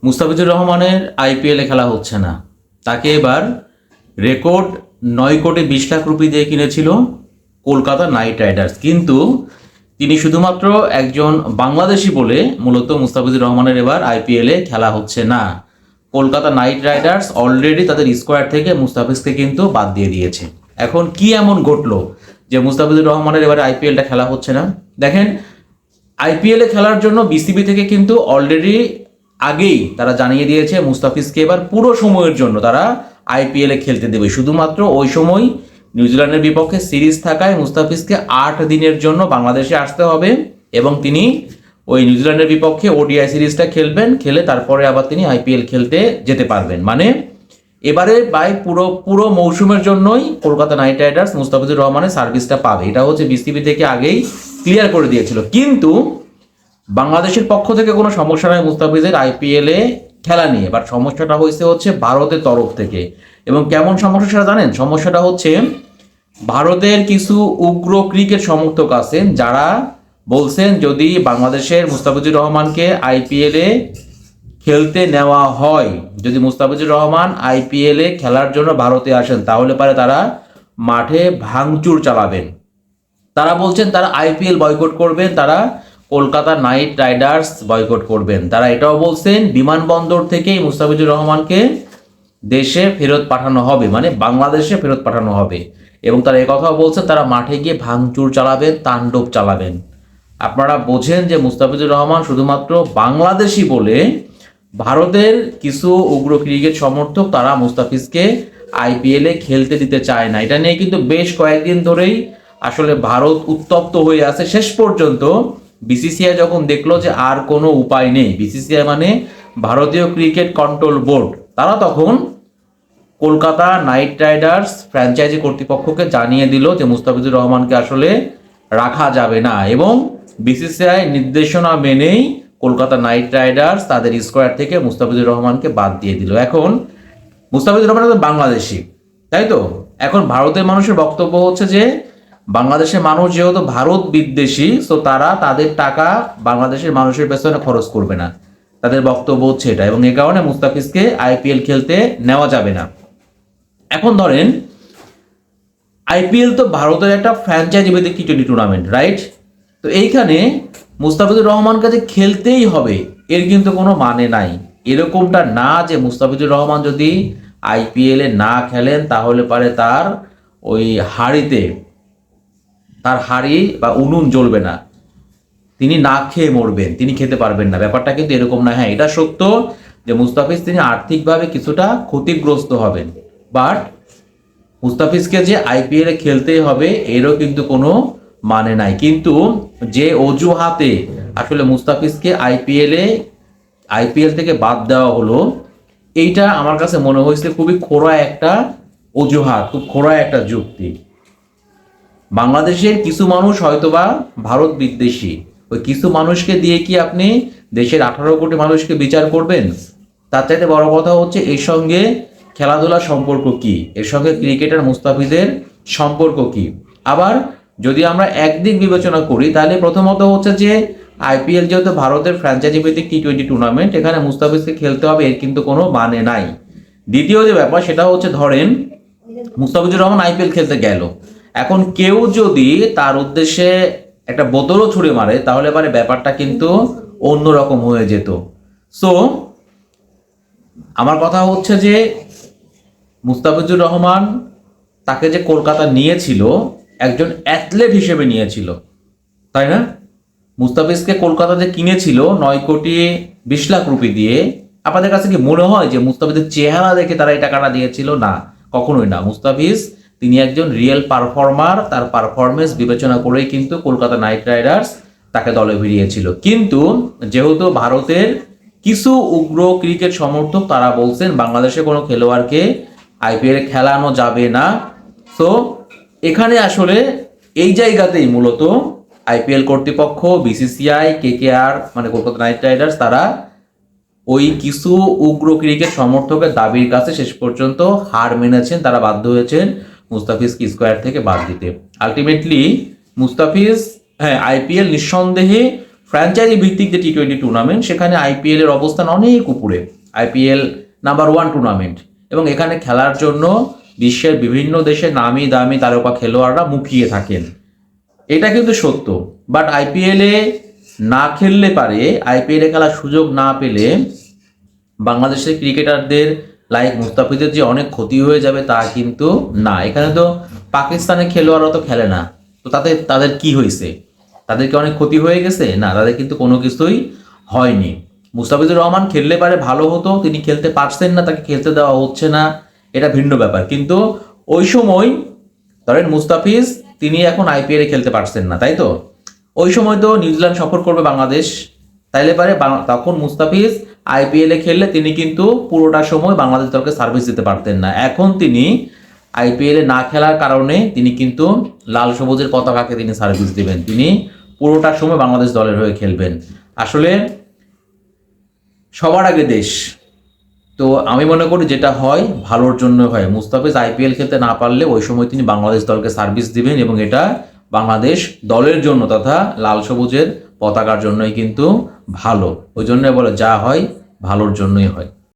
মুস্তাফিজুর রহমানের আইপিএলে খেলা হচ্ছে না। তাকে এবার রেকর্ড 9,20,00,000 দিয়ে কিনেছিল কলকাতা নাইট রাইডার্স। কিন্তু তিনি শুধুমাত্র একজন বাংলাদেশি বলে মূলত মুস্তাফিজুর রহমানের এবার আইপিএলে খেলা হচ্ছে না। কলকাতা নাইট রাইডার্স অলরেডি তাদের স্কোয়াড থেকে মুস্তাফিজকে কিন্তু বাদ দিয়ে দিয়েছে। এখন কি এমন ঘটলো যে মুস্তাফিজুর রহমানের এবারে আইপিএলটা খেলা হচ্ছে না? দেখেন, আইপিএলে খেলার জন্য বিসিবি থেকে কিন্তু অলরেডি আগেই তারা জানিয়ে দিয়েছে মুস্তাফিজকে এবার পুরো সময়ের জন্য তারা আইপিএলে খেলতে দেবে। শুধুমাত্র ওই সময় নিউজিল্যান্ডের বিপক্ষে সিরিজ থাকায় মুস্তাফিজকে 8 দিনের জন্য বাংলাদেশে আসতে হবে এবং তিনি ওই নিউজিল্যান্ডের বিপক্ষে ওডিআই সিরিজটা খেলবেন, খেলে তারপরে আবার তিনি আইপিএল খেলতে যেতে পারবেন। মানে এবারে পুরো মৌসুমের জন্যই কলকাতা নাইট রাইডার্স মুস্তাফিজুর রহমানের সার্ভিসটা পাবে, এটা হচ্ছে বিসিবি থেকে আগেই ক্লিয়ার করে দিয়েছিল। কিন্তু বাংলাদেশের পক্ষ থেকে কোনো সমস্যা নয় মুস্তাফিজের আইপিএলে খেলা নিয়ে, বাট সমস্যাটা হচ্ছে ভারতের তরফ থেকে। এবং কেমন সমস্যা সেটা জানেন? সমস্যাটা হচ্ছে ভারতের কিছু উগ্র ক্রিকেট সমর্থক আছেন যারা বলছেন যদি বাংলাদেশের মুস্তাফিজুর রহমানকে আইপিএলে খেলতে নেওয়া হয়, যদি মুস্তাফিজুর রহমান আইপিএলে খেলার জন্য ভারতে আসেন, তাহলে পারে তারা মাঠে ভাঙচুর চালাবেন। তারা বলছেন তারা আইপিএল বয়কট করবেন, তারা কলকাতা নাইট রাইডার্স বয়কট করবেন। তারা এটাও বলছেন বিমানবন্দর থেকেই মুস্তাফিজুর রহমানকে দেশে ফেরত পাঠানো হবে, মানে বাংলাদেশে ফেরত পাঠানো হবে। এবং তারা একথাও বলছেন তারা মাঠে গিয়ে ভাঙচুর চালাবেন, তাণ্ডব চালাবেন। আপনারা বোঝেন যে মুস্তাফিজুর রহমান শুধুমাত্র বাংলাদেশি বলে ভারতের কিছু উগ্র ক্রিকেট সমর্থক তারা মুস্তাফিজকে আইপিএলে খেলতে দিতে চায় না। এটা নিয়ে কিন্তু বেশ কয়েকদিন ধরেই আসলে ভারত উত্তপ্ত হয়ে আছে। শেষ পর্যন্ত বিসিসিআই যখন দেখলো যে আর কোনো উপায় নেই, বিসিসিআই মানে ভারতীয় ক্রিকেট কন্ট্রোল বোর্ড, তারা তখন কলকাতা নাইট রাইডার্স ফ্র্যাঞ্চাইজি কর্তৃপক্ষকে জানিয়ে দিল যে মুস্তাফিজুর রহমানকে আসলে রাখা যাবে না। এবং বিসিসিআই নির্দেশনা মেনেই কলকাতা নাইট রাইডার্স তাদের স্কোয়াড থেকে মুস্তাফিজুর রহমানকে বাদ দিয়ে দিল। এখন মুস্তাফিজুর রহমান তো বাংলাদেশি, তাই তো? এখন ভারতের মানুষের বক্তব্য হচ্ছে যে বাংলাদেশের মানুষ যেহেতু ভারত বিদ্বেষী, সো তারা তাদের টাকা বাংলাদেশের মানুষের পেছনে খরচ করবে না। তাদের বক্তব্য হচ্ছে এটা, এবং এ কারণে মুস্তাফিজকে আইপিএল খেলতে নেওয়া যাবে না। এখন ধরেন আইপিএল তো ভারতের একটা ফ্র্যাঞ্চাইজি ভিত্তিক টি20 টুর্নামেন্ট, রাইট? তো এইখানে মুস্তাফিজুর রহমানকে যে খেলতেই হবে এর কিন্তু কোনো মানে নাই। এরকমটা না যে মুস্তাফিজুর রহমান যদি আইপিএলে না খেলেন তাহলে পারে তার ওই হাড়ি বা উনুন জ্বলবে না, তিনি না খেয়ে মরবেন, তিনি খেতে পারবেন না। ব্যাপারটা কিন্তু এরকম না। হ্যাঁ, এটা সত্য যে মুস্তাফিজ তিনি আর্থিকভাবে কিছুটা ক্ষতিগ্রস্ত হবেন, বাট মুস্তাফিজকে যে আইপিএলে খেলতেই হবে এরও কিন্তু কোনো মানে নাই। কিন্তু যে অজুহাতে আসলে মুস্তাফিজকে আইপিএল থেকে বাদ দেওয়া হলো, এইটা আমার কাছে মনে হয়েছে খুবই খোঁড়া একটা অজুহাত, খুব খোঁড়া একটা যুক্তি। বাংলাদেশের কিছু মানুষ হয়তোবা ভারত বিদ্বেষী, ওই কিছু মানুষকে দিয়ে কি আপনি দেশের 18 কোটি মানুষকে বিচার করবেন? তার চাইতে বড় কথা হচ্ছে এর সঙ্গে খেলাধুলার সম্পর্ক কি, এর সঙ্গে ক্রিকেটার মুস্তাফিজের সম্পর্ক কি। আবার যদি আমরা একদিক বিবেচনা করি তাহলে প্রথমত হচ্ছে যে আইপিএল যেহেতু ভারতের ফ্র্যাঞ্চাইজি ভিত্তিক টি20 টুর্নামেন্ট, এখানে মুস্তাফিজকে খেলতে হবে এর কিন্তু কোনো মানে নাই। দ্বিতীয় যে ব্যাপার সেটা হচ্ছে ধরেন মুস্তাফিজুর রহমান আইপিএল খেলতে গেল, এখন কেউ যদি তার উদ্দেশ্যে একটা বোতলও ছুঁড়ে মারে তাহলে পারে ব্যাপারটা কিন্তু অন্যরকম হয়ে যেত। সো আমার কথা হচ্ছে যে মুস্তাফিজুর রহমান তাকে যে কলকাতা নিয়েছিল একজন অ্যাথলেট হিসেবে নিয়েছিল, তাই না? মুস্তাফিজকে কলকাতা যে কিনেছিল 9,20,00,000 দিয়ে, আপনাদের কাছে কি মনে হয় যে মুস্তাফিজের চেহারা দেখে তারা এই টাকাটা দিয়েছিল? না, কখনোই না। মুস্তাফিজ তিনি একজন রিয়েল পারফর্মার, তার পারফরমেন্স বিবেচনা করেই কিন্তু কলকাতা নাইট রাইডার্স তাকে দলে ভিড়িয়েছিল। কিন্তু যেহেতু ভারতের কিছু উগ্র ক্রিকেট সমর্থক তারা বলছেন বাংলাদেশে কোনো খেলোয়াড়কে আইপিএলে খেলানো যাবে না, সো এখানে আসলে এই জায়গাতেই মূলত আইপিএল কর্তৃপক্ষ, বিসিসিআই, কেকেআর মানে কলকাতা নাইট রাইডার্স তারা ওই কিছু উগ্র ক্রিকেট সমর্থকের দাবির কাছে শেষ পর্যন্ত হার মেনেছেন, তারা বাধ্য হয়েছেন মুস্তাফিজকে স্কোয়াড থেকে বাদ দিতে। আলটিমেটলি মুস্তাফিজ, হ্যাঁ, আইপিএল নিঃসন্দেহে ফ্র্যাঞ্চাইজি ভিত্তিক যে টি-20 টুর্নামেন্ট, সেখানে আইপিএল এর অবস্থান অনেক উপরে। আইপিএল নাম্বার 1 টুর্নামেন্ট, এবং এখানে খেলার জন্য বিশ্বের বিভিন্ন দেশে নামি দামি তারকা খেলোয়াড়রা মুখিয়ে থাকেন। এটা কিন্তু সত্য। বাট আইপিএলে না খেললে পারে, আইপিএলে খেলার সুযোগ না পেলে বাংলাদেশের ক্রিকেটারদের লাইক মুস্তাফিজের যে অনেক ক্ষতি হয়ে যাবে তা কিন্তু না। এখানে তো পাকিস্তানের খেলোয়াড়রা তো খেলে না, তো তাদের কি হয়েছে? তাদেরকে অনেক ক্ষতি হয়ে গেছে? না, তাদের কিন্তু কোনো কিছুই হয়নি। মুস্তাফিজুর রহমান খেললে পারে ভালো হতো, তিনি খেলতে পারছেন না, তাকে খেলতে দেওয়া হচ্ছে না, এটা ভিন্ন ব্যাপার। কিন্তু ওই সময় ধরেন মুস্তাফিজ তিনি এখন আইপিএলে খেলতে পারছেন না, তাই তো? ওই সময় তো নিউজিল্যান্ড সফর করবে বাংলাদেশ, তাইলে পারে তখন মুস্তাফিজ আইপিএলে খেললে তিনি কিন্তু পুরোটা সময় বাংলাদেশ দলকে সার্ভিস দিতে পারতেন না। এখন তিনি আইপিএলে না খেলার কারণে তিনি কিন্তু লাল সবুজের পতাকাকে তিনি সার্ভিস দিবেন, তিনি পুরোটা সময় বাংলাদেশ দলের হয়ে খেলবেন। আসলে সবার আগে দেশ। তো আমি মনে করি যেটা হয় ভালোর জন্য হয়। মুস্তাফিজ আইপিএল খেলতে না পারলে ওই সময় তিনি বাংলাদেশ দলকে সার্ভিস দিবেন, এবং এটা বাংলাদেশ দলের জন্য তথা লাল সবুজের পতাকার জন্যই কিন্তু ভালো। ওই জন্য বলে যা হয় ভালোর জন্যই হয়।